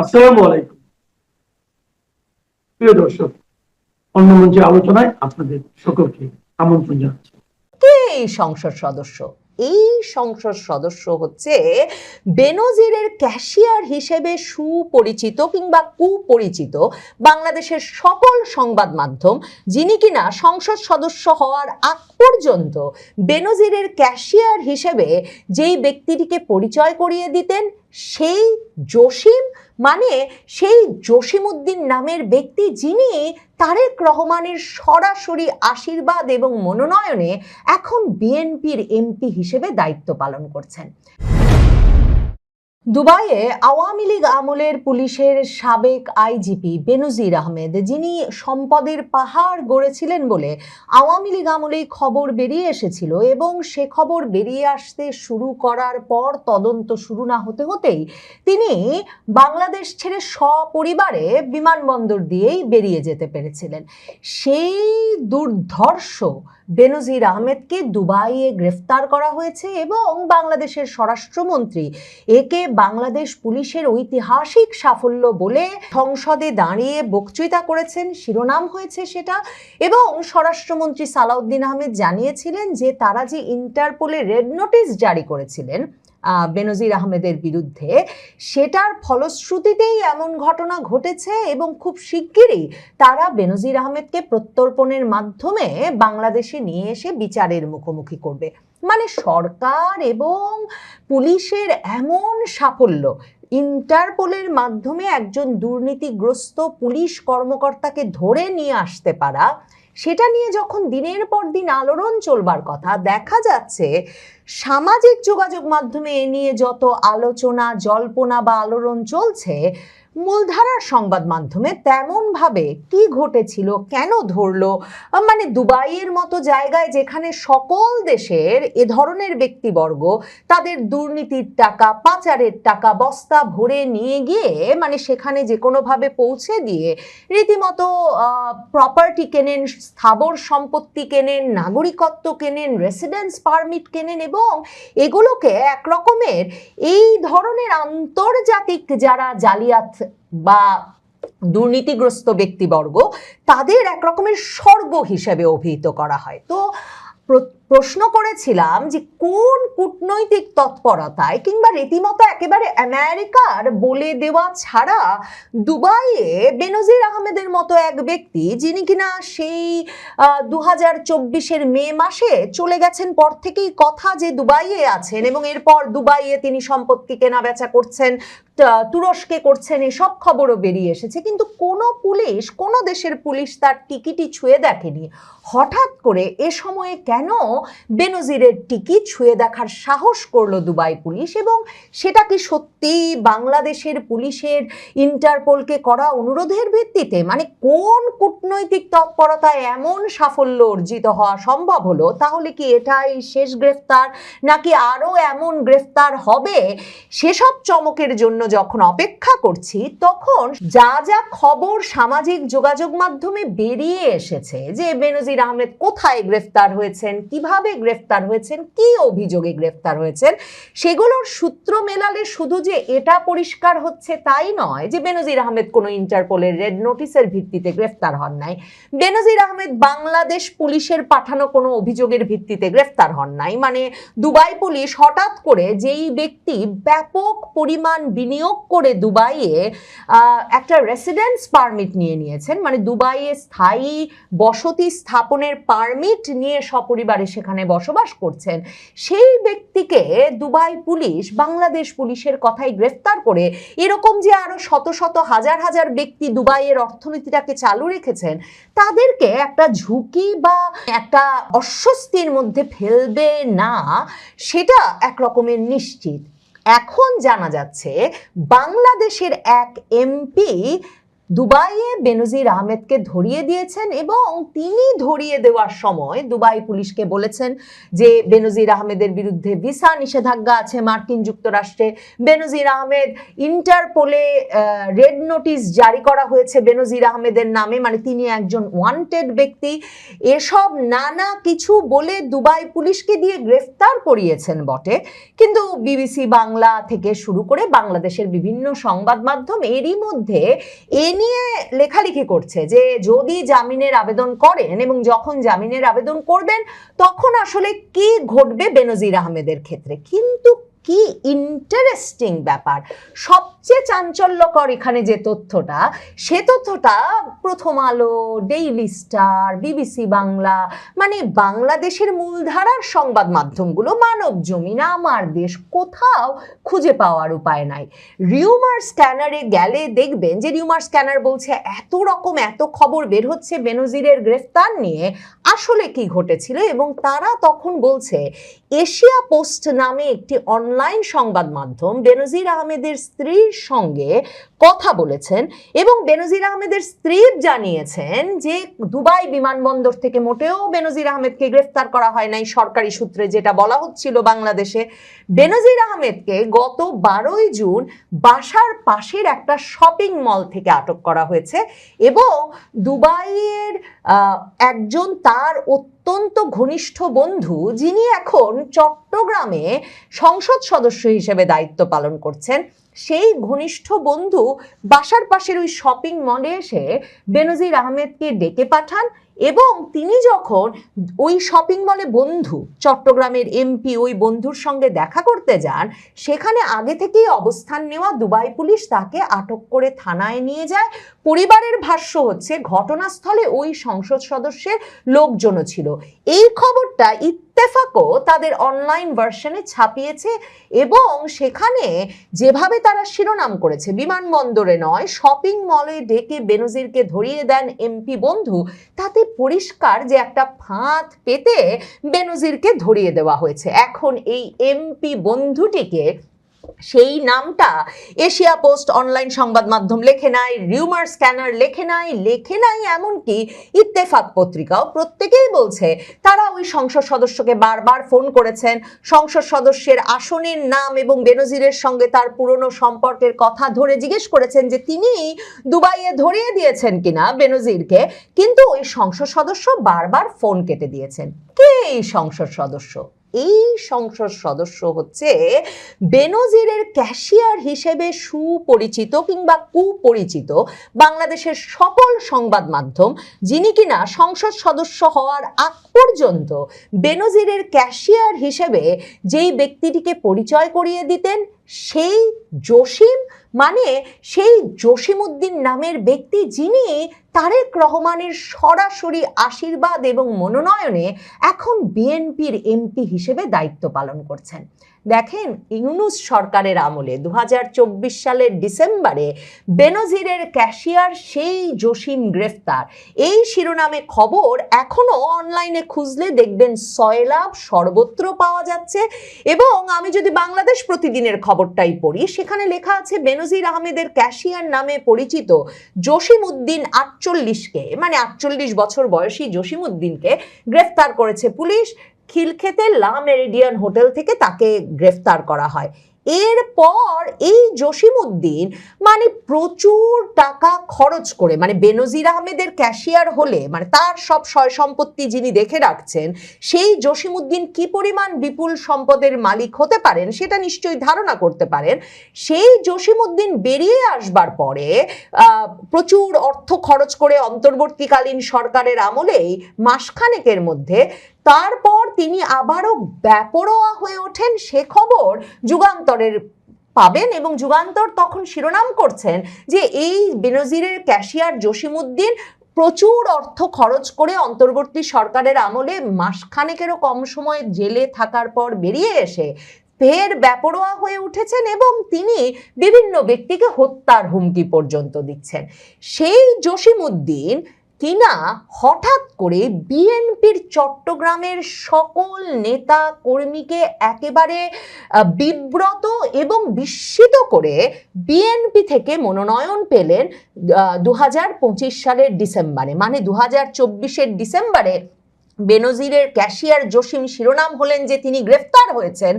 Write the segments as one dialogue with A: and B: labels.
A: আসসালামু আলাইকুম প্রিয় দর্শক, অন্য মঞ্চে আলোচনায় আপনাদের সকলকে আমন্ত্রণ জানাচ্ছি।
B: কে এই সংসদ সদস্য? এই সংসদ সদস্য হচ্ছে বেনজিরের ক্যাশিয়ার হিসেবে সুপরিচিত কিংবা কুপরিচিত বাংলাদেশের সকল সংবাদ মাধ্যম, যিনি কিনা সংসদ সদস্য হওয়ার আগ পর্যন্ত বেনজিরের ক্যাশিয়ার হিসেবে যেই ব্যক্তিটিকে পরিচয় করিয়ে দিতেন সেই জসিম, মানে সেই জসিমউদ্দিন নামের ব্যক্তি যিনি তারেক রহমানের সরাসরি আশীর্বাদ এবং মনোনয়নে এখন বিএনপির এমপি হিসেবে দায়িত্ব পালন করছেন। দুবাইয়ে আওয়ামী লীগ আমলের পুলিশের সাবেক আইজিপি বেনজির আহমেদ, যিনি সম্পদের পাহাড় গড়েছিলেন বলে আওয়ামী লীগ আমলেই খবর বেরিয়ে এসেছিল এবং সে খবর বেরিয়ে আসতে শুরু করার পর তদন্ত শুরু না হতে হতেই তিনি বাংলাদেশ ছেড়ে সপরিবারে বিমানবন্দর দিয়েই বেরিয়ে যেতে পেরেছিলেন। সেই দুর্ধর্ষ বেনজির আহমেদকে দুবাইয়ে গ্রেফতার করা হয়েছে এবং বাংলাদেশের স্বরাষ্ট্রমন্ত্রী একে বাংলাদেশ পুলিশের ঐতিহাসিক সাফল্য বলে সংসদে দাঁড়িয়ে বক্তৃতা করেছেন, শিরোনাম হয়েছে সেটা। এবং স্বরাষ্ট্রমন্ত্রী সালাউদ্দিন আহমেদ জানিয়েছিলেন যে তারা যে ইন্টারপোলে রেড নোটিশ জারি করেছিলেন বেনজির আহমেদের বিরুদ্ধে, সেটার ফলশ্রুতিতেই এমন ঘটনা ঘটেছে এবং খুব শিগগিরই তারা বেনজির আহমেদকে প্রত্যর্পণের মাধ্যমে বাংলাদেশে নিয়ে এসে বিচারের মুখোমুখি করবে। মানে সরকার এবং পুলিশের এমন সাফল্য, ইন্টারপোলের মাধ্যমে একজন দুর্নীতিগ্রস্ত পুলিশ কর্মকর্তাকে ধরে নিয়ে আসতে পারা, সেটা নিয়ে যখন দিনের পর দিন আলোড়ন চলবার কথা, দেখা যাচ্ছে সামাজিক যোগাযোগ মাধ্যমে এ নিয়ে যত আলোচনা, জল্পনা বা আলোড়ন চলছে, মূলধারার সংবাদ মাধ্যমে তেমনভাবে কি ঘটেছিল, কেন ধরলো, মানে দুবাইয়ের মতো জায়গায় যেখানে সকল দেশের এ ধরনের ব্যক্তিবর্গ তাদের দুর্নীতির টাকা, পাচারের টাকা বস্তা ভরে নিয়ে গিয়ে মানে সেখানে যে কোনোভাবে পৌঁছে দিয়ে রীতিমতো প্রপার্টি কেনেন, স্থাবর সম্পত্তি কেনেন, নাগরিকত্ব কেনেন, রেসিডেন্স পারমিট কেনেন এবং এগুলোকে এক রকমের এই ধরনের আন্তর্জাতিক যারা জালিয়াত বা দুর্নীতিগ্রস্ত ব্যক্তিবর্গ তাদের এক রকমের স্বর্গ হিসেবে অভিহিত করা হয়। তো প্রশ্ন করেছিলাম যে কোন কূটনৈতিক তৎপরতায় কিংবা রীতিমতো একেবারে আমেরিকার বলে দেওয়া ছাড়া দুবাইয়ে বেনজির আহমেদের মতো এক ব্যক্তি, যিনি কিনা সেই 2024-এর মে মাসে চলে গেছেন পর থেকেই কথা যে দুবাইয়ে আছেন এবং এরপর দুবাইয়ে তিনি সম্পত্তি কেনা বেচা করছেন, তুরস্কে করছেন, এসব খবরও বেরিয়ে এসেছে, কিন্তু কোনো পুলিশ, কোনো দেশের পুলিশ তার টিকিটই ছুঁয়ে দেখেনি। হঠাৎ করে এ সময়ে কেন বেনজিরের টিকিট ছুঁয়ে দেখার সাহস করলো দুবাই পুলিশ? এবং সেটা কি সত্যি বাংলাদেশের পুলিশের ইন্টারপোলকে করা অনুরোধের ভিত্তিতে? মানে কোন কূটনৈতিক তৎপরতায় এমন সাফল্য অর্জিত হওয়া সম্ভব হলো? তাহলে কি এটাই শেষ গ্রেফতার, নাকি আরো এমন গ্রেফতার হবে? সেসব চমকের জন্য যখন অপেক্ষা করছি, তখন যা যা খবর সামাজিক যোগাযোগ মাধ্যমে বেরিয়ে এসেছে যে বেনজির আহমেদ কোথায় গ্রেফতার হয়েছেন, কিভাবে গ্রেফতার হয়েছেন, কি অভিযোগে গ্রেফতার হয়েছেন, সেগুলোর সূত্র মেলালে শুধু যে এটা পরিষ্কার হচ্ছে তাই নয় যে বেনজির আহমেদ কোনো ইন্টারপোলের রেড নোটিশের ভিত্তিতে গ্রেফতার হন নাই, বেনজির আহমেদ বাংলাদেশ পুলিশের পাঠানো কোনো অভিযোগের ভিত্তিতে গ্রেফতার হন নাই। মানে দুবাই পুলিশ হঠাৎ করে যেই ব্যক্তি ব্যাপক পরিমাণ বিনিয়োগ করে দুবাইয়ে একটা রেসিডেন্স পারমিট নিয়ে নিয়েছেন, মানে দুবাইয়ে স্থায়ী বসতি স্থাপনের পারমিট নিয়ে সপরিবারে সেখানে বসবাস করছেন, সেই ব্যক্তিকে দুবাই পুলিশ বাংলাদেশ পুলিশের কথাই গ্রেফতার করে এরকম যে আরো শত শত হাজার হাজার ব্যক্তি দুবাইয়ের অর্থনীতিটাকে চালু রেখেছেন, তাদেরকে একটা ঝুঁকি বা একটা অস্বস্তির মধ্যে ফেলবে না, সেটা এক রকমের নিশ্চিত। এখন জানা যাচ্ছে বাংলাদেশের এক এমপি দুবাইয়ে বেনজির আহমেদকে ধরিয়ে দিয়েছেন এবং তিনি ধরিয়ে দেওয়ার সময় দুবাই পুলিশকে বলেছেন যে বেনজির আহমেদের বিরুদ্ধে ভিসা নিষেধাজ্ঞা আছে মার্কিন যুক্তরাষ্ট্রে। বেনজির আহমেদ ইন্টারপোলে রেড নোটিশ জারি করা হয়েছে বেনজির আহমেদের নামে, মানে তিনি একজন ওয়ান্টেড ব্যক্তি। এসব নানা কিছু বলে দুবাই পুলিশকে দিয়ে গ্রেফতার করিয়েছেন বটে, কিন্তু বিবিসি বাংলা থেকে শুরু করে বাংলাদেশের বিভিন্ন সংবাদ মাধ্যম এরই মধ্যে এ নিয়ে লেখালেখি করছে যে যদি জামিনের আবেদন করেন এবং যখন জামিনের আবেদন করবেন তখন আসলে কি ঘটবে বেনজির আহমেদের ক্ষেত্রে। কিন্তু কি ইন্টারেস্টিং ব্যাপার, সবচেয়ে চাঞ্চল্যকর এখানে যে তথ্যটা, সে তথ্যটা প্রথম আলো, ডেইলি স্টার, বিবিসি বাংলা, মানে বাংলাদেশের মূলধারার সংবাদ মাধ্যমগুলো, মানব জমিন, আমার দেশ, কোথাও খুঁজে পাওয়ার উপায় নাই। রিউমার স্ক্যানারে গেলে দেখবেন যে রিউমার স্ক্যানার বলছে এত খবর বের হচ্ছে বেনজিরের গ্রেফতার নিয়ে, আসলে কি ঘটেছিল। এবং তারা তখন বলছে এশিয়া পোস্ট নামে একটি অনলাইন সংবাদ মাধ্যম বেনজির আহমেদের স্ত্রীর সঙ্গে কথা বলেছেন এবং বেনজির আহমেদের স্ত্রী জানিয়েছেন যে দুবাই বিমানবন্দর থেকে মোটেও বেনজির আহমেদকে গ্রেফতার করা হয় নাই, সরকারি সূত্রে যেটা বলা হচ্ছিল বাংলাদেশে। বেনজির আহমেদকে গত 12ই জুন বাসার পাশের একটা শপিং মল থেকে আটক করা হয়েছে এবং দুবাইয়ের একজন তার অত্যন্ত ঘনিষ্ঠ বন্ধু, যিনি এখন চট্টগ্রামে সংসদ সদস্য হিসেবে দায়িত্ব পালন করছেন, সেই ঘনিষ্ঠ বন্ধু বাসার পাশের ওই শপিং মলে এসে বেনজির আহমেদকে ডেকে পাঠান এবং তিনি যখন ওই শপিং মলে বন্ধু চট্টগ্রামের এমপি ওই বন্ধুর সঙ্গে দেখা করতে যান, সেখানে আগে থেকেই অবস্থান নেওয়া দুবাই পুলিশ তাকে আটক করে থানায় নিয়ে যায়। পরিবারের ভাষ্য হচ্ছে ঘটনাস্থলে ওই সংসদ সদস্যের লোকজনও ছিল। এই খবরটা ইত্তেফাকও তাদের অনলাইন ভার্সনে ছাপিয়েছে এবং সেখানে যেভাবে তারা শিরোনাম করেছে, বিমানবন্দরে নয় শপিং মলে ডেকে বেনজিরকে ধরিয়ে দেন এমপি বন্ধু, তাতে পরিষ্কার যে একটা ফাঁদ পেতে বেনজিরকে ধরিয়ে দেওয়া হয়েছে। এখন এই এমপি বন্ধুটিকে, সেই নামটা এশিয়া পোস্ট অনলাইন সংবাদ মাধ্যম লেখে নাই, রিউমার স্ক্যানার লেখে নাই, এমনকি ইত্তেফাক পত্রিকাও, প্রত্যেকেই বলছে তারা ওই সংসদ সদস্যকে বারবার ফোন করেছেন, সংসদ সদস্যের আসনের নাম এবং বেনজিরের সঙ্গে তার পুরনো সম্পর্কের কথা ধরে জিজ্ঞেস করেছেন যে তিনি দুবাইয়ে ধরিয়ে দিয়েছেন কিনা বেনজিরকে, কিন্তু ওই সংসদ সদস্য বারবার ফোন কেটে দিয়েছেন। কে এই সংসদ সদস্য? এই সংসদ সদস্য হচ্ছে বেনজিরের ক্যাশিয়ার হিসেবে সুপরিচিত কিংবা কুপরিচিত বাংলাদেশের সকল সংবাদ মাধ্যম, যিনি কিনা সংসদ সদস্য হওয়ার আগ পর্যন্ত বেনজিরের ক্যাশিয়ার হিসেবে যেই ব্যক্তিটিকে পরিচয় করিয়ে দিতেন, সেই জসিম, মানে সেই জসিমউদ্দিন নামের ব্যক্তি, যিনি তারেক রহমানের সরাসরি আশীর্বাদ এবং মনোনয়নে এখন বিএনপির এমপি হিসেবে দায়িত্ব পালন করছেন। দেখেন, ইউনূস সরকারের আমলে 2024 সালের ডিসেম্বরে বেনজিরের ক্যাশিয়ার সেই জসিম গ্রেফতার, এই শিরোনামে খবর এখনো অনলাইনে খুঁজলে দেখবেন সয়লাভ সর্বত্র পাওয়া যাচ্ছে। এবং আমি যদি বাংলাদেশ প্রতিদিনের খবরটাই পড়ি, সেখানে লেখা আছে বেনজির আহমেদের ক্যাশিয়ার নামে পরিচিত জসিমউদ্দিন 48কে, মানে 48 বছর বয়সী জসিমউদ্দিনকে গ্রেফতার করেছে পুলিশ। খিলক্ষেতে লা মেরিডিয়ান হোটেল থেকে তাকে গ্রেফতার করা হয়। এরপর এই জসিমউদ্দিন মানে প্রচুর টাকা খরচ করে, মানে বেনজির আহমেদের ক্যাশিয়ার হলে মানে তার সব সয় সম্পত্তি যিনি দেখে রাখছেন, সেই জসিমউদ্দিন কি পরিমাণ বিপুল সম্পদের মালিক হতে পারেন সেটা নিশ্চয়ই ধারণা করতে পারেন। সেই জসিমউদ্দিন বেরিয়ে আসবার পরে প্রচুর অর্থ খরচ করে অন্তর্বর্তীকালীন সরকারের আমলেই মাসখানেকের মধ্যে তারপর তিনি আবারও বেপরোয়া হয়ে ওঠেন, সে খবর যুগান্তরের পাবেন এবং যুগান্তর তখন শিরোনাম করছেন যে এই বেনজিরের ক্যাশিয়ার জসিমউদ্দিন প্রচুর অর্থ খরচ করে অন্তর্বর্তী সরকারের আমলে মাসখানেকেরও কম সময় জেলে থাকার পর বেরিয়ে এসে ফের বেপরোয়া হয়ে উঠেছেন এবং তিনি বিভিন্ন ব্যক্তিকে হত্যার হুমকি পর্যন্ত দিচ্ছেন। সেই জসিমউদ্দিন কিনা হঠাৎ করে বিএনপির চট্টগ্রামের সকল নেতা কর্মীকে একেবারে বিব্রত এবং বিস্মিত করে বিএনপি থেকে মনোনয়ন পেলেন 2025 সালের ডিসেম্বরে, মানে 2024-এর ডিসেম্বরে বেনজিরের ক্যাশিয়ার জসিম শিরোনাম হলেন যে তিনি গ্রেফতার হয়েছেন।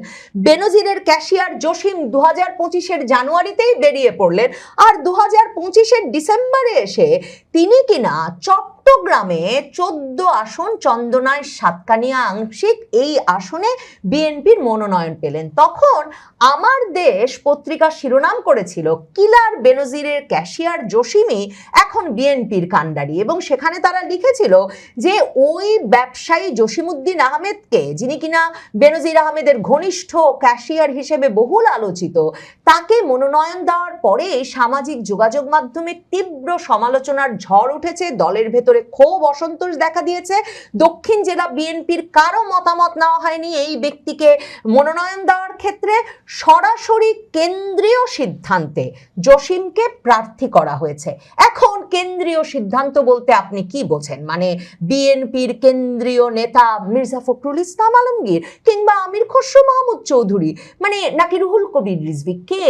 B: বেনজিরের ক্যাশিয়ার জসিম 2025-এর জানুয়ারিতেই বেরিয়ে পড়লেন, আর 2025-এর ডিসেম্বরে এসে তিনি কিনা চট্টগ্রামে 14 আসন চন্দনায় সাতকানিয়া আংশিক এই আসনে বিএনপির মনোনয়ন পেলেন। তখন আমার দেশ পত্রিকা শিরোনাম করেছিল কিলার বেনজিরের ক্যাশিয়ার জসিমই এখন বিএনপির কাণ্ডারি, এবং সেখানে তারা লিখেছিল যে ওই ব্যবসায়ী জসিমউদ্দিন আহমেদকে, যিনি কিনা বেনজির আহমেদের ঘনিষ্ঠ ক্যাশিয়ার হিসেবে বহুল আলোচিত, তাকে মনোনয়ন দেওয়ার পরে সামাজিক যোগাযোগ মাধ্যমে তীব্র সমালোচনার ঝড় উঠেছে, দলের ভেতরে ক্ষোভ অসন্তোষ দেখা দিয়েছে। দক্ষিণ জেলা বিএনপির কারো মতামত নেওয়া হয়নি এই ব্যক্তিকে মনোনয়ন দেওয়ার ক্ষেত্রে। সরাসরি কেন্দ্রীয় সিদ্ধান্তে জসিমকে প্রার্থী করা হয়েছে। এখন কেন্দ্রীয় সিদ্ধান্ত বলতে আপনি কি বোঝেন? মানে বিএনপির কেন্দ্রীয় নেতা মির্জা ফখরুল ইসলাম আলমগীর কিংবা আমির খসরু মাহমুদ চৌধুরী, মানে নাকি রুহুল কবির রিজভী? কে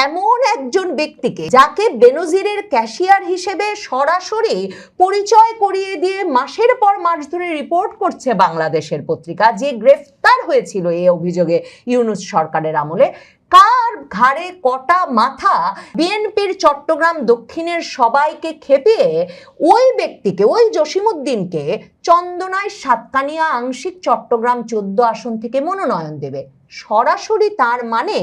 B: এমন একজন ব্যক্তিকে যাকে বেনজিরের ক্যাশিয়ার হিসেবে সরাসরি পরিচয় করিয়ে দিয়ে মাসের পর মাস ধরে রিপোর্ট করছে বাংলাদেশের পত্রিকা, যে গ্রেফতার হয়েছিল এই অভিযোগে ইউনূস সরকারের আমলে, কার ঘাড়ে কটা মাথা বিএনপির চট্টগ্রাম দক্ষিণের সবাইকে খেপিয়ে ওই ব্যক্তিকে, ওই জসিমউদ্দিনকে চন্দনায় সাতকানিয়া আংশিক চট্টগ্রাম 14 আসন থেকে মনোনয়ন দেবে? সরাসরি তার মানে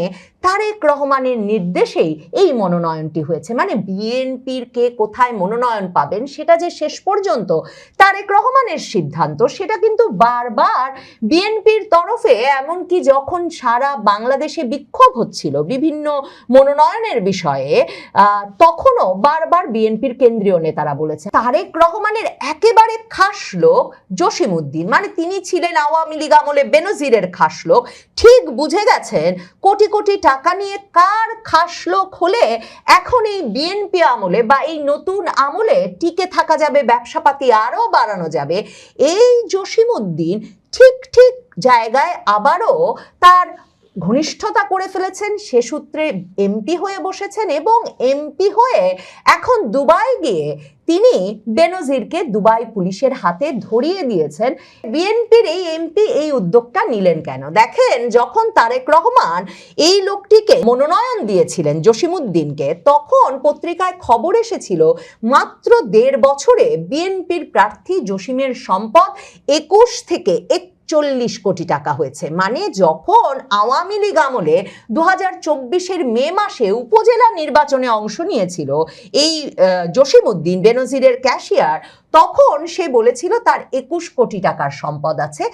B: তারেক রহমানের নির্দেশেই এই মনোনয়নটি হয়েছে। মানে বিএনপির কে কোথায় মনোনয়ন পাবেন সেটা যে শেষ পর্যন্ত তারেক রহমানের সিদ্ধান্ত, সেটা কিন্তু বারবার বিএনপির তরফে, এমনকি যখন সারা বাংলাদেশে বিক্ষোভ হচ্ছিল বিভিন্ন মনোনয়নের বিষয়ে, তখনও বারবার বিএনপির কেন্দ্রীয় নেতারা বলেছে তারেক রহমানের একেবারে খাস লোক জসিমউদ্দিন, মানে তিনি ছিলেন আওয়ামী লীগ আমলে বেনজিরের খাস লোক, ঠিক বুঝে গেছেন কোটি কোটি টাকা নিয়ে কার খাস লোক হলে এখন এই বিএনপি আমলে বা এই নতুন আমলে টিকে থাকা যাবে, ব্যবসাপাতি আরো বাড়ানো যাবে। এই জসিমউদ্দিন ঠিক জায়গায় আবারও তার ঘনিষ্ঠতা করে ফেলেছেন, সে সূত্রে এমপি হয়ে বসেছেন, এবং এমপি হয়ে এখন দুবাই গিয়ে তিনি বেনজিরকে দুবাই পুলিশের হাতে ধরিয়ে দিয়েছেন। বিএনপির এই এমপি এই উদ্যোগটা নিলেন কেন? দেখেন, যখন তারেক রহমান এই লোকটিকে মনোনয়ন দিয়েছিলেন জসিমউদ্দিনকে, তখন পত্রিকায় খবর এসেছিল মাত্র 1.5 বছরে বিএনপির প্রার্থী জসিমের সম্পদ 21 থেকে 41 কোটি টাকা হয়েছে। মানে যখন আওয়ামী লীগ আমলে 2024-এর মে মাসে উপজেলা নির্বাচনে অংশ নিয়েছিল এই জসিমউদ্দিন, বেনজিরের ক্যাশিয়ার, তখন সে বলেছিল তার 21 কোটি টাকার সম্পদ আছে।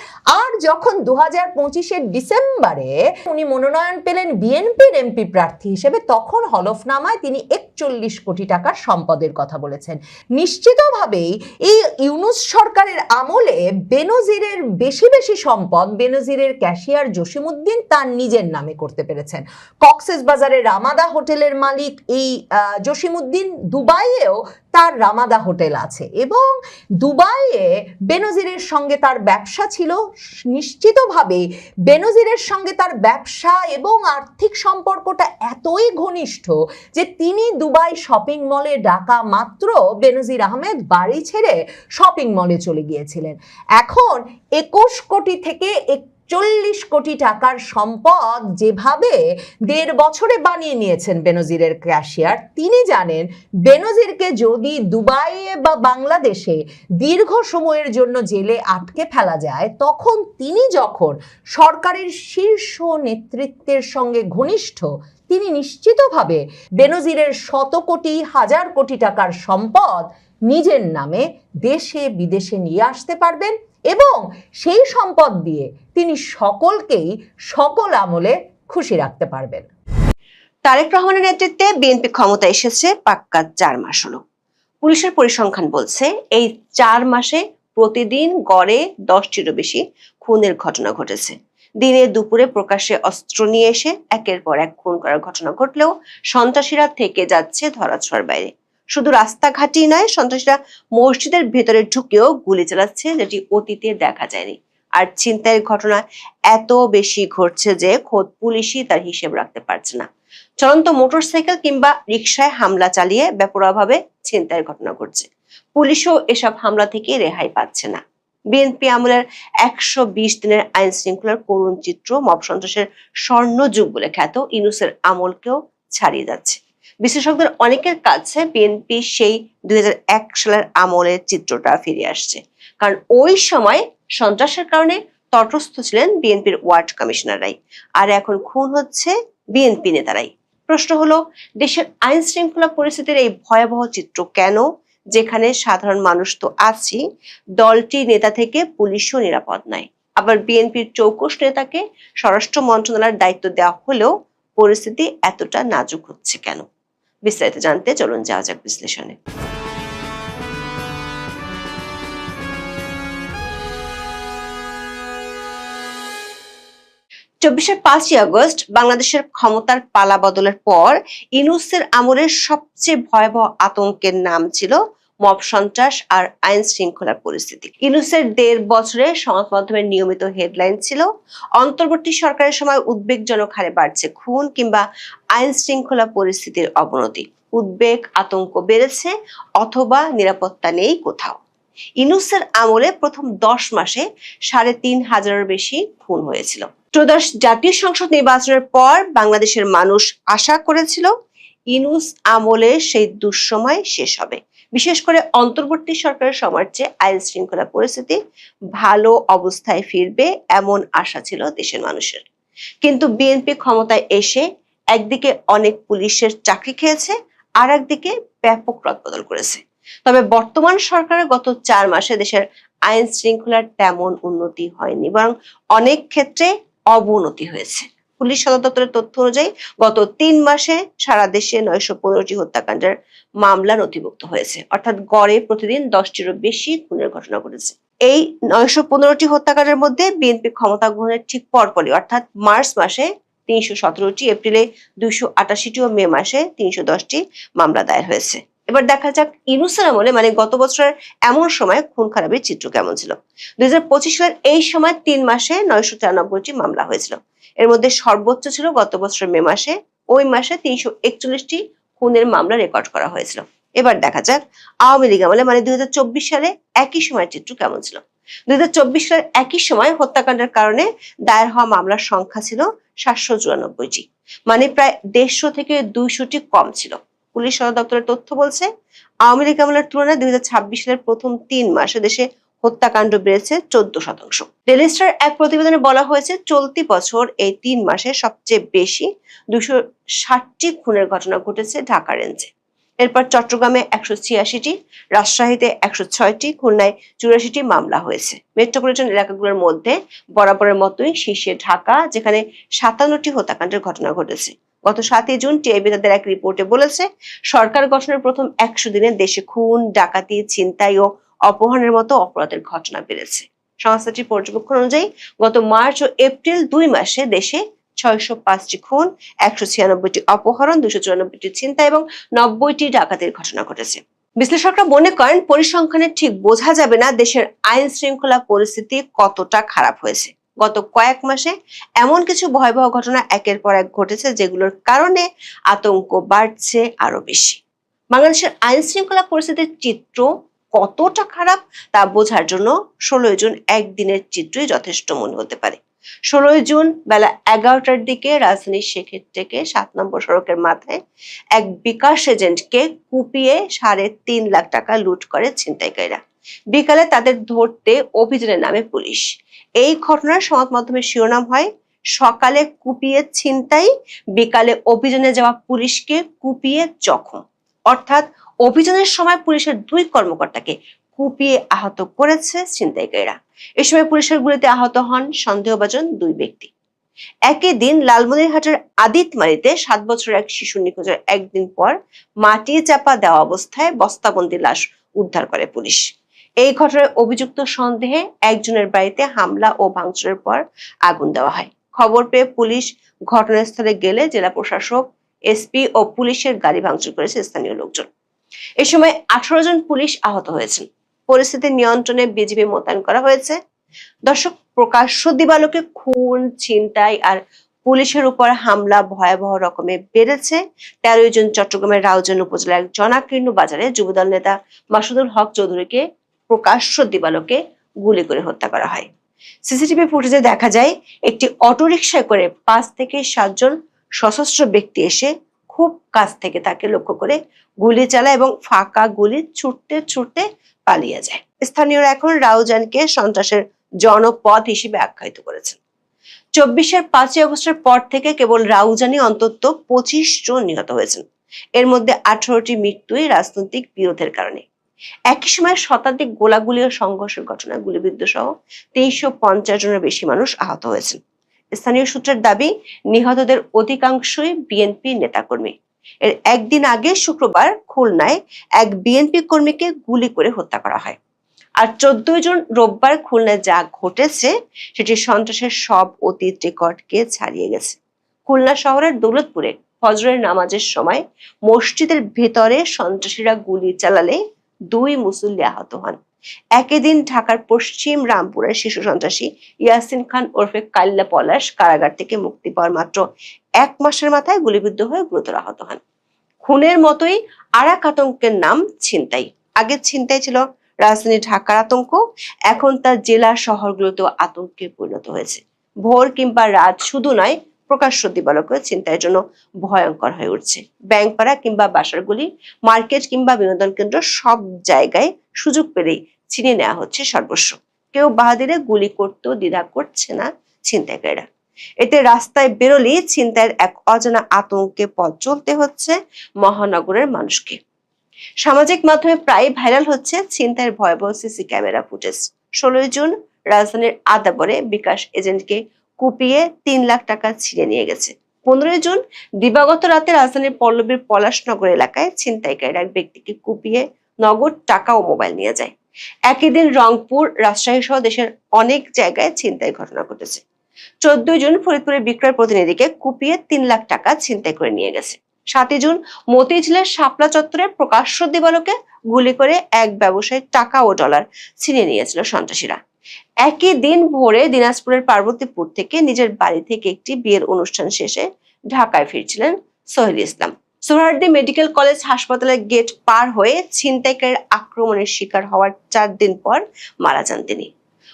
B: আর যখন 2025-এর ডিসেম্বরে উনি মনোনয়ন পেলেন বিএনপির এমপি প্রার্থী হিসেবে, তখন হলফনামায় তিনি 41 কোটি টাকার সম্পদের কথা বলেছেন। নিশ্চিতভাবেই এই ইউনূস সরকারের আমলে বেনজিরের বেশি সম্পদ বেনজিরের ক্যাশিয়ার জসিমউদ্দিন তার নিজের নামে করতে পেরেছেন। কক্সবাজারের রামাদা হোটেলের মালিক এই জসিমউদ্দিন, দুবাইয়েও তার রামাদা হোটেল আছে, এবং দুবাইয়ে বেনজিরের সঙ্গে তার ব্যবসা ছিল। নিশ্চিতভাবে বেনজিরের সঙ্গে তার ব্যবসা এবং আর্থিক সম্পর্কটা এতই ঘনিষ্ঠ যে তিনি দুবাই শপিং মলে ডাকা মাত্র বেনজির আহমেদ বাড়ি ছেড়ে শপিং মলে চলে গিয়েছিলেন। এখন 21 কোটি থেকে 41 কোটি টাকার সম্পদ যেভাবে 1.5 বছরে বানিয়ে নিয়েছেন বেনজিরের ক্যাশিয়ার, তিনি জানেন বেনজিরকে যদি দুবাইয়ে বা বাংলাদেশে দীর্ঘ সময়ের জন্য জেলে আটকে ফেলা যায়, তখন তিনি যখন সরকারের শীর্ষ নেতৃত্বের সঙ্গে ঘনিষ্ঠ, তিনি নিশ্চিতভাবে বেনজিরের 100 কোটি 1000 কোটি টাকার সম্পদ নিজের নামে দেশে বিদেশে নিয়ে আসতে পারবেন, এবং সেই সম্পদ দিয়ে তিনি সকলকেই সকল আমলে খুশি রাখতে পারবেন।
C: তারেক রহমানের নেতৃত্বে বিএনপি ক্ষমতা এসেছে পাক্কা 4 মাস হলো। পুলিশের পরিসংখ্যান বলছে এই 4 মাসে প্রতিদিন গড়ে 10টিরও বেশি খুনের ঘটনা ঘটেছে। দিনে দুপুরে প্রকাশ্যে অস্ত্র নিয়ে এসে একের পর এক খুন করার ঘটনা ঘটলেও সন্ত্রাসীরা থেকে যাচ্ছে ধরাছোঁয়ার বাইরে। শুধু রাস্তাঘাটই নয়, সন্ত্রাসীরা মসজিদের ভেতরে ঢুকেও গুলি চালাচ্ছে, যেটি অতীতে দেখা যায়নি। আর ছিনতাইয়ের ঘটনা এত বেশি ঘটছে যে খোদ পুলিশই তার হিসেব রাখতে পারছে না। চলন্ত মোটরসাইকেল কিংবা রিকশায় হামলা চালিয়ে বেপরোয়াভাবে ছিনতাইয়ের ঘটনা ঘটছে। পুলিশও এসব হামলা থেকে রেহাই পাচ্ছে না। বিএনপি আমলের 120 দিনের আইন শৃঙ্খলার করুণ চিত্র মব সন্ত্রাসের স্বর্ণযুগ বলে খ্যাত ইউনূসের আমলকেও ছাড়িয়ে যাচ্ছে। বিশেষজ্ঞদের অনেকের কাছে বিএনপি সেই 2001 সালের আমলের চিত্রটা ফিরে আসছে, কারণ ওই সময় সন্ত্রাসের কারণে তটস্থ ছিলেন বিএনপির ওয়ার্ড কমিশনাররাই, আর এখন খুন হচ্ছে বিএনপি নেতারাই। প্রশ্ন হলো, দেশের আইন শৃঙ্খলা পরিস্থিতির এই ভয়াবহ চিত্র কেন, যেখানে সাধারণ মানুষ তো আছি, দলটি নেতা থেকে পুলিশও নিরাপদ নয়। আবার বিএনপির চৌকস নেতাকে স্বরাষ্ট্র মন্ত্রণালয়ের দায়িত্ব দেওয়া হলেও পরিস্থিতি এতটা নাজুক হচ্ছে কেন? বিস্তারিত জানতে চলুন যাওয়া যাক বিশ্লেষণে। 5ই আগস্ট বাংলাদেশের ক্ষমতার পালা বদলের পর ইউনূসের আমলের সবচেয়ে ভয়াবহ আতঙ্কের নাম ছিল মব সন্ত্রাস আর আইন শৃঙ্খলার পরিস্থিতি। ইউনূসের 1.5 বছরে সংবাদ মাধ্যমের নিয়মিত হেডলাইন ছিল অন্তর্বর্তী সরকারের সময় উদ্বেগজনক হারে বাড়ছে খুন কিংবা আইন শৃঙ্খলা পরিস্থিতির অবনতি। উদ্বেগ, আতঙ্ক বেড়েছে অথবা নিরাপত্তা নেই কোথাও। ইউনূসের আমলে প্রথম 10 মাসে 3,500-এর বেশি খুন হয়েছিল। ত্রয়োদশ জাতীয় সংসদ নির্বাচনের পর বাংলাদেশের মানুষ আশা করেছিল ইউনূস আমলের সেই দুঃসময় শেষ হবে। বিশেষ করে অন্তর্বর্তী সরকারের সময়ের চেয়ে আইন শৃঙ্খলা পরিস্থিতি ভালো অবস্থায় ফিরবে, এমন আশা ছিল দেশের মানুষের। কিন্তু বিএনপি ক্ষমতায় এসে একদিকে অনেক পুলিশের চাকরি খেয়েছে, আর একদিকে ব্যাপক রদবদল করেছে। তবে বর্তমান সরকারের গত 4 মাসে দেশের আইন শৃঙ্খলার তেমন উন্নতি হয়নি, বরং অনেক ক্ষেত্রে অবনতি হয়েছে। পুলিশ সদর দপ্তরের তথ্য অনুযায়ী গত 3 মাসে সারা দেশে 915টি হত্যাকাণ্ডের মামলা নথিভুক্ত হয়েছে, অর্থাৎ গড়ে প্রতিদিন 10টিরও বেশি খুনের ঘটনা ঘটেছে। এই 915টি হত্যাকাণ্ডের মধ্যে বিএনপি ক্ষমতা গ্রহণের ঠিক পরপরই অর্থাৎ মার্চ মাসে 317টি, এপ্রিলে 288টি ও মে মাসে 310টি মামলা দায়ের হয়েছে। এবার দেখা যাক ইউনূসের আমলে মানে গত বছরের এমন সময় খুন খারাপের চিত্র কেমন ছিল। 2025 সালের এই সময় 3 মাসে 993টি মামলা হয়েছিল। এর মধ্যে সর্বোচ্চ ছিল গত বছরের মে মাসে, ওই মাসে 341টি খুনের মামলা রেকর্ড করা হয়েছিল। এবার দেখা যাক আওয়ামী লীগ আমলে মানে 2024 সালে একই সময়ের চিত্র কেমন ছিল। 2024 সালের একই সময় হত্যাকাণ্ডের কারণে দায়ের হওয়া মামলার সংখ্যা ছিল 794টি, মানে প্রায় 150 থেকে 200টি কম ছিল। পুলিশ সদর দপ্তরের তথ্য বলছে আওয়ামী লীগ আমলের তুলনায় 2026 সালের প্রথম 3 মাসে দেশে হত্যাকাণ্ড বেড়েছে 14%। ডেইলি স্টার এক প্রতিবেদনে বলা হয়েছে চলতি বছর এই 3 মাসে সবচেয়ে বেশি 260টি খুনের ঘটনা ঘটেছে ঢাকা রেঞ্জে। এরপর চট্টগ্রামে 186টি, রাজশাহীতে 106টি, খুলনায় 84টি মামলা হয়েছে। মেট্রোপলিটন এলাকাগুলোর মধ্যে বরাবরের মতোই শীর্ষে ঢাকা, যেখানে 57টি হত্যাকাণ্ডের ঘটনা ঘটেছে। গত 7 জুন টিআইবি তাদের এক রিপোর্টে বলেছে সরকার গঠনের প্রথম 100 দিনে দেশে খুন, ডাকাতি, ছিনতাই ও অপহরণের মতো অপরাধের ঘটনা বেড়েছে। সংস্থাটির পর্যবেক্ষণ অনুযায়ী গত মার্চ ও এপ্রিল 2 মাসে দেশে 605টি খুন, 196টি অপহরণ, 294টি ছিনতাই এবং 90টি ডাকাতির ঘটনা ঘটেছে। বিশ্লেষকরা মনে করেন পরিসংখ্যানে ঠিক বোঝা যাবে না দেশের আইন শৃঙ্খলা পরিস্থিতি কতটা খারাপ হয়েছে। গত কয়েক মাসে এমন কিছু ভয়াবহ ঘটনা একের পর এক ঘটেছে যেগুলোর কারণে আতঙ্ক বাড়ছে আরো বেশি। বাংলাদেশের আইন শৃঙ্খলা পরিস্থিতির চিত্র কতটা খারাপ তা বোঝার জন্য 16 জুন একদিনের চিত্রই যথেষ্ট মনে হতে পারে। 16 জুন বেলা 11টার দিকে রাজধানীর শেখের থেকে 7 নম্বর সড়কের মাথায় এক বিকাশ এজেন্টকে কুপিয়ে 3.5 লাখ টাকা লুট করে ছিনতাইকারীরা। বিকালে তাদের ধরতে অভিযানের নামে পুলিশ। এই ঘটনার সংবাদ মাধ্যমের শিরোনাম হয় সকালে কুপিয়ে ছিনতাই, বিকালে অভিযানে যাওয়া পুলিশকে কুপিয়ে জখম। অর্থাৎ অভিযানের সময় পুলিশের 2 কর্মকর্তাকে কুপিয়ে আহত করেছে ছিনতাইকারীরা। এই সময় পুলিশের গুলিতে আহত হন সন্দেহভাজন 2 ব্যক্তি। একই দিন লালমনিরহাটের আদিতমারিতে 7 বছরের এক শিশু নিখোঁজের একদিন পর মাটি চাপা দেওয়া অবস্থায় বস্তাবন্দি লাশ উদ্ধার করে পুলিশ। এই ঘটনায় অভিযুক্ত সন্দেহে একজনের বাড়িতে হামলা ও ভাঙচুরের পর আগুন দেওয়া হয়। খবর পেয়ে পুলিশ ঘটনাস্থলে গেলে জেলা প্রশাসক, এসপি ও পুলিশের গাড়ি ভাঙচুর করেছে স্থানীয় লোকজন। এ সময় 18 জন পুলিশ আহত হয়েছেন। পরিস্থিতি নিয়ন্ত্রণে বিজিবি মোতায়েন করা হয়েছে। দর্শক, প্রকাশ্য দিবালোকে খুন, ছিনতাই আর পুলিশের উপর হামলা ভয়াবহ রকমের বেড়েছে। 13 জুন চট্টগ্রামের রাউজান উপজেলার জনাকীর্ণ বাজারে যুবদল নেতা মাসুদুল হক চৌধুরীকে প্রকাশ্য দিবালোকে গুলি করে হত্যা করা হয়। সিসিটিভি ফুটেজে দেখা যায় একটি অটোরিকশায় করে 5 থেকে 7 জন সশস্ত্র ব্যক্তি এসে খুব কাছ থেকে তাকে লক্ষ্য করে গুলি চালায় এবং ফাঁকা গুলি ছুটতে ছুটতে পালিয়ে যায়। স্থানীয়রা এখন রাউজানকে সন্ত্রাসের জনপদ হিসেবে আখ্যায়িত করেছেন। 24-এর 5ই আগস্টের পর থেকে কেবল রাউজানে অন্তত 25 জন নিহত হয়েছেন। এর মধ্যে 18টি মৃত্যুই রাজনৈতিক বিরোধের কারণে। একই সময় শতাধিক গোলাগুলি ও সংঘর্ষের ঘটনায় গুলিবিদ্ধ সহ 350 জনের বেশি মানুষ আহত হয়েছেন। স্থানীয় সূত্রের দাবি, নিহতদের অধিকাংশই বিএনপি নেতাকর্মী। এর একদিন আগে শুক্রবার খুলনায় এক বিএনপি কর্মীকে গুলি করে হত্যা করা হয়। আর 14 জন রোববার খুলনায় যা ঘটেছে সেটি সন্ত্রাসের সব অতীত রেকর্ডকে ছাড়িয়ে গেছে। খুলনা শহরের দৌলতপুরে ফজরের নামাজের সময় মসজিদের ভেতরে সন্ত্রাসীরা গুলি চালালে 2 মুসল্লি আহত হন। একই দিন ঢাকার পশ্চিম রামপুরের শিশু সন্ত্রাসী ইয়াসিন খান ওরফে কাল্লা পলাশ কারাগার থেকে মুক্তি পাওয়ার মাত্র 1 মাসের মাথায় গুলিবিদ্ধ হয়ে গুরুতর আহত হন। খুনের মতোই আর এক আতঙ্কের নাম ছিনতাই। আগে ছিনতাই ছিল রাজধানী ঢাকার আতঙ্ক, এখন তা জেলা শহরগুলোতেও আতঙ্কে পরিণত হয়েছে। ভোর কিংবা রাত শুধু নয়, প্রকাশ্য দিবালোকে ছিনতাইয়ের জন্য ভয়ঙ্কর হয়ে উঠছে। ব্যাংকপাড়া কিংবা বাসারগুলি, মার্কেট কিংবা বিনোদন কেন্দ্র, সব জায়গায় সুযোগ পেলেই ছিনিয়ে নেওয়া হচ্ছে সর্বস্ব। কেউ বাহাদিরে গুলি করতেও দ্বিধা করছে না ছিনতাইকারীরা। এতে রাস্তায় বেরোলেই ছিনতাইয়ের এক অজানা আতঙ্কে পথ চলতে হচ্ছে মহানগরের মানুষকে। সামাজিক মাধ্যমে প্রায় ভাইরাল হচ্ছে ছিনতাইয়ের ভয়াবহ সিসি ক্যামেরা ফুটেজ। 16 জুন রাজধানীর আদাবরে বিকাশ এজেন্টকে কুপিয়ে 3 লাখ টাকা ছিনিয়ে নিয়ে গেছে। 15 জুন দিবাগত রাতে রাজধানীর পল্লবীর পলাশনগর এলাকায় ছিনতাইকারীরা এক ব্যক্তিকে কুপিয়ে নগদ টাকা ও মোবাইল নিয়ে যায়। একই দিন রংপুর, রাজশাহী সহ দেশের অনেক জায়গায় ছিনতাই ঘটনা ঘটেছে। 14 জুন ফরিদপুরের বিক্রয় প্রতিনিধিকে কুপিয়ে 3 লাখ টাকা ছিনতাই করে নিয়ে গেছে। 7 জুন মতিঝিলের শাপলা চত্বরে প্রকাশ্য দিবালোকে গুলি করে এক ব্যবসায়ীর টাকা ও ডলার ছিনিয়ে নিয়েছিল সন্ত্রাসীরা। একই দিন ভোরে দিনাজপুরের পার্বতীপুর থেকে নিজের বাড়ি থেকে একটি বিয়ের অনুষ্ঠান শেষে ঢাকায় ফিরছিলেন সোহেল ইসলাম। সোহরাওয়ার্দী মেডিকেল কলেজ হাসপাতালের গেট পার হয়ে ছিনতাইকারীর আক্রমণের শিকার হওয়ার 4 দিন পর মারা যান তিনি।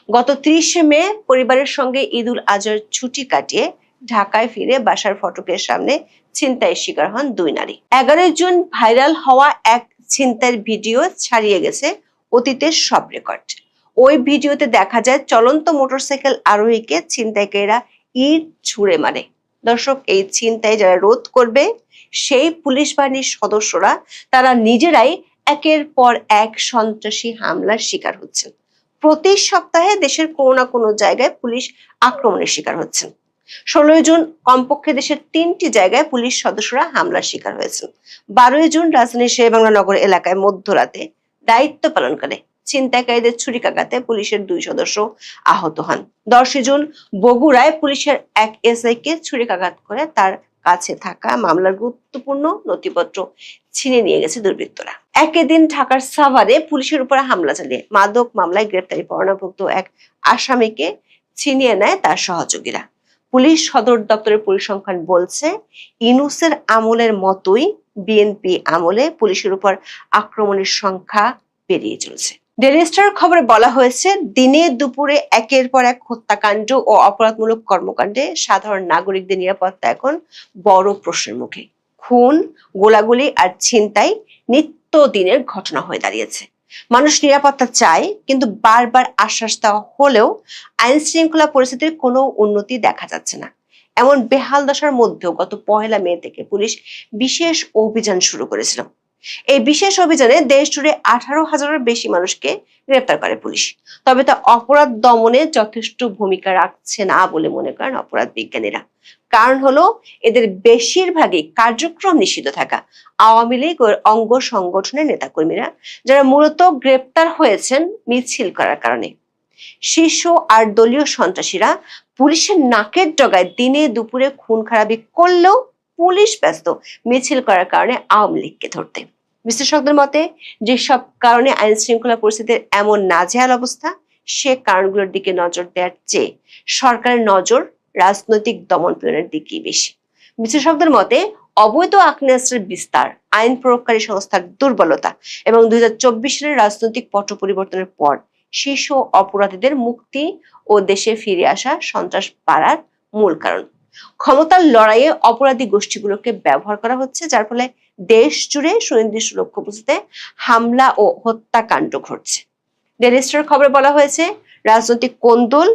C: গত 30 মে পরিবারের সঙ্গে ঈদ উল আজহার ছুটি কাটিয়ে ঢাকায় ফিরে বাসার ফটকের সামনে ছিনতাইয়ের শিকার হন 2 নারী। 11 জুন ভাইরাল হওয়া এক ছিনতাইয়ের ভিডিও ছাড়িয়ে গেছে অতীতের সব রেকর্ড। ওই ভিডিওতে দেখা যায় চলন্ত মোটরসাইকেল আরোহীকে ছিনতাইকারীরা ইট ছুঁড়ে মারে। দর্শক, এই ছিনতাই যারা রোধ করবে সেই পুলিশ বাহিনীর সদস্যরা তারা নিজেরাই একের পর এক সন্ত্রাসী হামলার শিকার হচ্ছেন। প্রতি সপ্তাহে দেশের কোনো না কোনো জায়গায় পুলিশ আক্রমণের শিকার হচ্ছেন। 16 জুন কমপক্ষে দেশের 3টি জায়গায় পুলিশ সদস্যরা হামলার শিকার হয়েছেন। 12 জুন রাজধানীর শেরেবাংলা নগর এলাকায় মধ্যরাতে দায়িত্ব পালনকালে ছিনতাইকারীদের ছুরিকাঘাতে পুলিশের 2 সদস্য আহত হন। 10 জুন বগুড়ায় পুলিশের এক এসআইকে ছুরিকাঘাত করে তার কাছে থাকা মামলার গুরুত্বপূর্ণ নথিপত্র ছিনিয়ে নিয়ে গেছে দুর্বৃত্তরা। একই দিন ঢাকার সাভারে পুলিশের উপর হামলা চালিয়ে মাদক মামলায় গ্রেপ্তারি পরোয়ানাভুক্ত এক আসামিকে ছিনিয়ে নেয় তার সহযোগীরা। পুলিশ সদর দপ্তরের পরিসংখ্যান বলছে, ইউনূসের আমলের মতোই বিএনপি আমলে পুলিশের উপর আক্রমণের সংখ্যা বেরিয়ে চলেছে। ডেইলি স্টার খবরে বলা হয়েছে, দিনে দুপুরে একের পর এক হত্যাকাণ্ড ও অপরাধমূলক কর্মকাণ্ডে সাধারণ নাগরিকদের নিরাপত্তা এখন বড় প্রশ্নের মুখে। খুন, গোলাগুলি আর ছিনতাই নিত্যদিনের ঘটনা হয়ে দাঁড়িয়েছে। মানুষ নিরাপত্তা চায়, কিন্তু বারবার আশ্বাস দেওয়া হলেও আইন শৃঙ্খলা পরিস্থিতির কোনো উন্নতি দেখা যাচ্ছে না। এমন বেহাল দশার মধ্যেও গত 1 মে থেকে পুলিশ বিশেষ অভিযান শুরু করেছিল। এই বিশেষ অভিযানে দেশ জুড়ে 18,000-এর বেশি মানুষকে গ্রেপ্তার করে পুলিশ। তবে তা অপরাধ দমনে যথেষ্ট ভূমিকা রাখছে না বলে মনে করেন অপরাধ বিজ্ঞানীরা। কারণ হলো, এদের বেশিরভাগই কার্যক্রম নিষিদ্ধ থাকা আওয়ামী লীগ ও অঙ্গ সংগঠনের নেতাকর্মীরা, যারা মূলত গ্রেপ্তার হয়েছেন মিছিল করার কারণে। শীর্ষ আর দলীয় সন্ত্রাসীরা পুলিশের নাকের ডগায় দিনে দুপুরে খুন খারাপি করলেও পুলিশ ব্যস্ত মিছিল করার কারণে আওয়ামী লীগকে ধরতে। বিশ্লেষকদের মতে যেসব কারণে আইন শৃঙ্খলা পরিস্থিতির এমন নাজেহাল অবস্থা, সে কারণগুলোর দিকে নজর দেওয়ার চেয়ে সরকারের নজর রাজনৈতিক দমন পীড়নের দিকেই বেশি। বিশ্লেষকদের মতে অবৈধ আগ্নেয়াস্ত্রের বিস্তার, আইন প্রয়োগকারী সংস্থার দুর্বলতা এবং 2024 সালের রাজনৈতিক পট পরিবর্তনের পর শীর্ষ অপরাধীদের মুক্তি ও দেশে ফিরে আসা সন্ত্রাস বাড়ার মূল কারণ। ক্ষমতার লড়াইয়ে অপরাধী গোষ্ঠীগুলোকে ব্যবহার করা হচ্ছে, যার ফলে দেশ জুড়ে সুনির্দিষ্ট লক্ষ্যবস্তুতে হামলা ও হত্যাকাণ্ড ঘটছে। ডেইলি স্টারের খবরে বলা হয়েছে, রাজনৈতিক কোন্দল,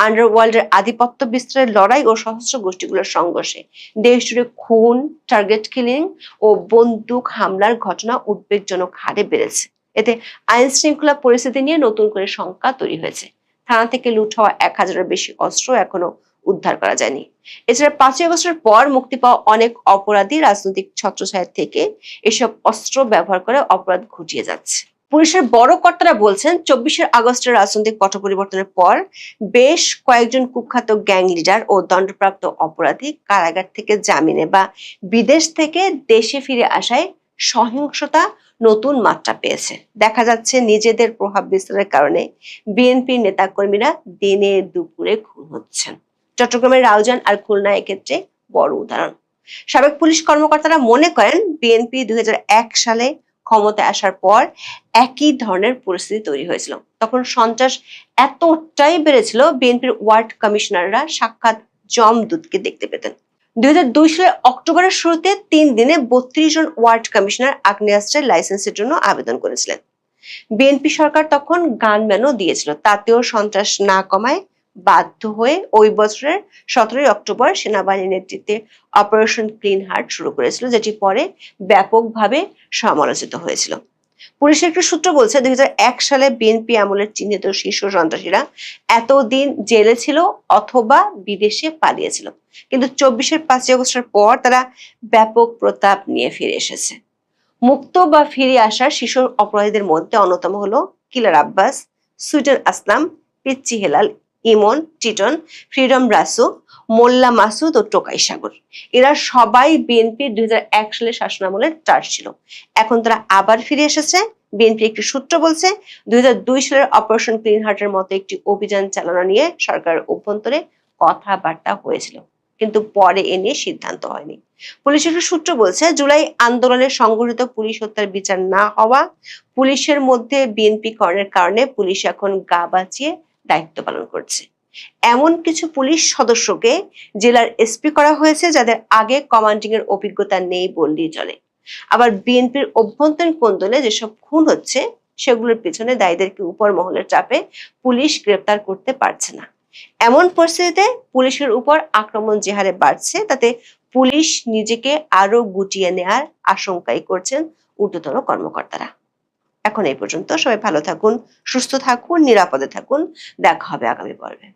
C: আন্ডারওয়ার্ল্ডের আধিপত্য বিস্তারের লড়াই ও সশস্ত্র গোষ্ঠীগুলোর সংঘর্ষে দেশ জুড়ে খুন, টার্গেট কিলিং ও বন্দুক হামলার ঘটনা উদ্বেগজনক হারে বেড়েছে। এতে আইন শৃঙ্খলা পরিস্থিতি নিয়ে নতুন করে শঙ্কা তৈরি হয়েছে। থানা থেকে লুট হওয়া 1000-এর বেশি অস্ত্র এখনো উদ্ধার করা যায়নি। এছাড়া 5ই আগস্টের পর মুক্তি পাওয়া অনেক অপরাধী রাজনৈতিক ছত্রছায়া থেকে এসব অস্ত্র ব্যবহার করে অপরাধ ঘটিয়ে যাচ্ছে। পুলিশের বড় কর্তারা বলছেন, 24 আগস্টের রাজনৈতিক পট পরিবর্তনের পর বেশ কয়েকজন কুখ্যাত গ্যাং লিডার ও দণ্ডপ্রাপ্ত অপরাধী কারাগার থেকে জামিনে বা বিদেশ থেকে দেশে ফিরে আসায় সহিংসতা নতুন মাত্রা পেয়েছে। দেখা যাচ্ছে নিজেদের প্রভাব বিস্তারের কারণে বিএনপির নেতাকর্মীরা দিনে দুপুরে খুন হচ্ছেন। চট্টগ্রামের রাউজান আর খুলনা এক্ষেত্রে বড় উদাহরণ। সাবেক পুলিশ কর্মকর্তারা মনে করেন, বিএনপি 2001 সালে ক্ষমতায় আসার পর একই ধরনের পরিস্থিতি তৈরি হয়েছিল। তখন সন্ত্রাস এতটাই বেড়েছিল, বিএনপির ওয়ার্ড কমিশনাররা সাক্ষাৎ জমদূতকে দেখতে পেতেন। 2002 সালের অক্টোবরের শুরুতে 3 দিনে 32 জন ওয়ার্ড কমিশনার আগ্নেয়াস্ত্রের লাইসেন্সের জন্য আবেদন করেছিলেন। বিএনপি সরকার তখন গানম্যানও দিয়েছিল, তাতেও সন্ত্রাস না কমায় বাধ্য হয়ে ওই বছরের 17 অক্টোবর সেনাবাহিনীর নেতৃত্বে অপারেশন ক্লিন হার্ট শুরু করেছিল, যেটি পরে ব্যাপকভাবে সমালোচিত হয়েছিল। পুলিশের একটি সূত্র বলছে, 2001 সালে বিএনপি আমলের চিহ্নিত শীর্ষ সন্ত্রাসীরা এতদিন জেলে ছিল অথবা বিদেশে পালিয়েছিল, কিন্তু 24-এর 5ই আগস্টের পর তারা ব্যাপক প্রতাপ নিয়ে ফিরে এসেছে। মুক্ত বা ফিরে আসার শীর্ষ অপরাধীদের মধ্যে অন্যতম হলো কিলার আব্বাস, সুইটার আসলাম, পিচ্চি হেলাল, ইমন, টিটন, ফ্রিডম রাসু, মোল্লা মাসুদ ও টোকাই সাগর। এরা সবাই বিএনপির 2001 সালের শাসনামলের টার্চ ছিল। এখন তারা আবার ফিরে এসেছে। বিএনপি একটি সূত্র বলছে, 2002 সালের অপারেশন ক্লিন হার্টের মতো একটি অভিযান চালানো নিয়ে সরকারের অভ্যন্তরে কথাবার্তা হয়েছিল, কিন্তু পরে এ নিয়ে সিদ্ধান্ত হয়নি। পুলিশের একটি সূত্র বলছে, জুলাই আন্দোলনের সংঘটিত পুলিশ হত্যার বিচার না হওয়া, পুলিশের মধ্যে বিএনপি করণের কারণে পুলিশ এখন গা বাঁচিয়ে দায়িত্ব পালন করছে। এমন কিছু পুলিশ সদস্যকে জেলার এসপি করা হয়েছে, যাদের আগে কমান্ডিং এর অভিজ্ঞতা নেই বললেই চলে। আবার বিএনপির অভ্যন্তরীণ কোন্দলে যেসব খুন হচ্ছে, সেগুলোর পেছনে দায়ীদেরকে উপর মহলের চাপে পুলিশ গ্রেপ্তার করতে পারছে না। এমন পরিস্থিতিতে পুলিশের উপর আক্রমণ যে হারে বাড়ছে, তাতে পুলিশ নিজেকে আরো গুটিয়ে নেওয়ার আশঙ্কাই করছেন ঊর্ধ্বতন কর্মকর্তারা। এখন এই পর্যন্ত। সবাই ভালো থাকুন, সুস্থ থাকুন, নিরাপদে থাকুন। দেখা হবে আগামী পর্বে।